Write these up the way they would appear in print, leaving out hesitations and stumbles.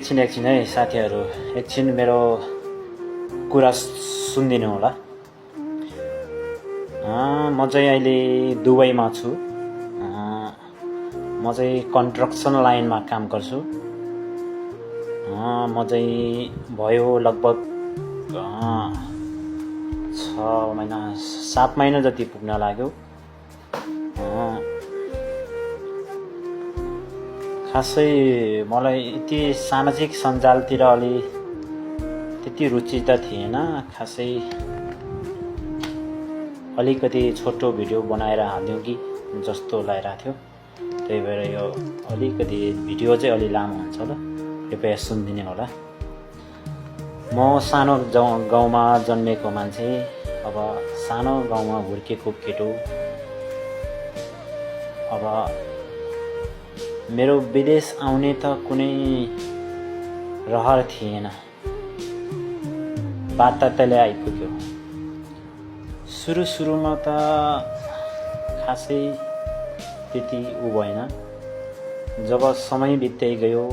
एकछिन है साथीहरू, एकछिन मेरो कुरा सुनिदिनु होला। म चाहिँ अहिले दुबईमा छु। म चाहिँ कन्स्ट्रक्सन लाइनमा काम गर्छु। म चाहिँ भयो लगभग 6 महिना 7 महिना जति पुग्न लाग्यो। खासै मलाई यति सामाजिक सञ्जालतिर अलि त्यति रुचि त थिएन। खासै अलिकति छोटो भिडियो बनाएर हाल्दिउँ कि जस्तो लागिरहेको थियो। त्यही भएर यो अलिकति भिडियो चाहिँ अलि लामो हुन्छ ल, कृपया सुनिदिनु होला। म सानो गाउँमा जन्मेको मान्छे, अब सानो गाउँमा हुर्केको केटो। अब मेरो विदेश आउने त कुनै रहर थिएन, बात तैले आइपुग्यो। सुरुमा त खासै त्यति भएन। जब समय बित्दै गयो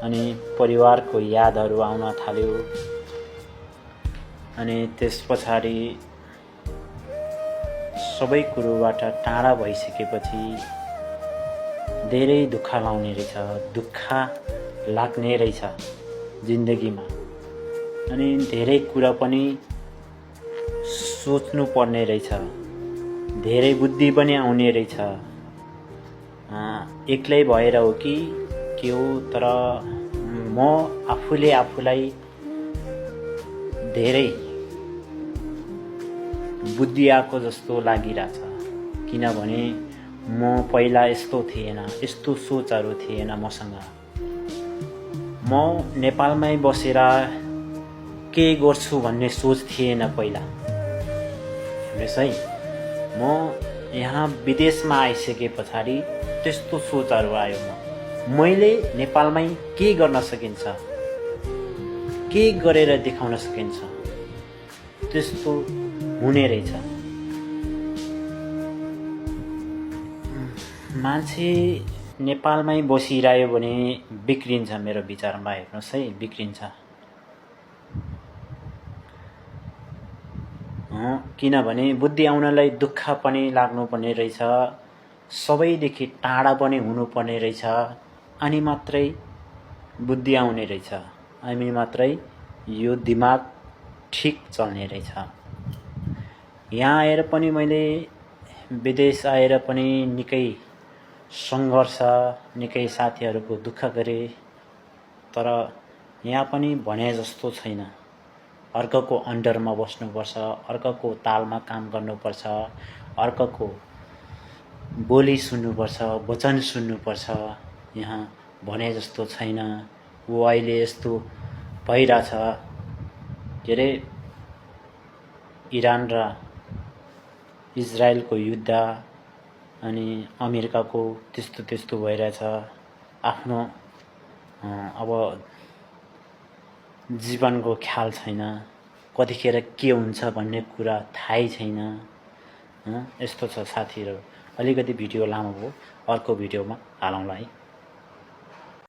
अनि परिवारको यादहरू आउन थाल्यो, अनि त्यस पछाडि सबै कुरोबाट टाढा भइसकेपछि धेरै दुःख लाग्ने रहेछ जिन्दगीमा। अनि धेरै कुरा पनि सोच्नु पर्ने रहेछ, धेरै बुद्धि पनि आउने रहेछ। एक्लै भएर हो कि के हो, तर म आफूले आफूलाई धेरै बुद्धि आएको जस्तो लागिरहेछ। किनभने म पहिला यस्तो थिएन, यस्तो सोचहरू थिएन मसँग। म नेपालमै बसेर के गर्छु भन्ने सोच थिएन पहिला। हेर्नुहोस् है, म यहाँ विदेशमा आइसके पछाडि त्यस्तो सोचहरू आयो। मैले नेपालमै के गर्न सकिन्छ, के गरेर देखाउन सकिन्छ, त्यस्तो हुने रहेछ। मान्छे नेपालमै बसिरह्यो भने बिग्रिन्छ, मेरो विचारमा। हेर्नुहोस् है, बिग्रिन्छ। किनभने बुद्धि आउनलाई दुःख पनि लाग्नुपर्ने रहेछ, सबैदेखि टाढा पनि हुनुपर्ने रहेछ, अनि मात्रै बुद्धि आउने रहेछ, अनि मात्रै यो दिमाग ठिक चल्ने रहेछ। यहाँ आएर पनि मैले विदेश आएर पनि निकै सङ्घर्ष, निकै साथीहरूको दुःख गरेँ। तर यहाँ पनि भने जस्तो छैन। अर्काको अन्डरमा बस्नुपर्छ, अर्काको तालमा काम गर्नुपर्छ, अर्काको बोली सुन्नुपर्छ, वचन सुन्नुपर्छ। यहाँ भने जस्तो छैन। वो अहिले यस्तो भइरहेछ के अरे, इरान र इजरायलको युद्ध, अनि अमेरिकाको त्यस्तो भइरहेछ। आफ्नो अब जीवनको ख्याल छैन, कतिखेर के हुन्छ भन्ने कुरा थाहै छैन। यस्तो छ साथीहरू। अलिकति भिडियो लामो भयो, अर्को भिडियोमा हालौँला है।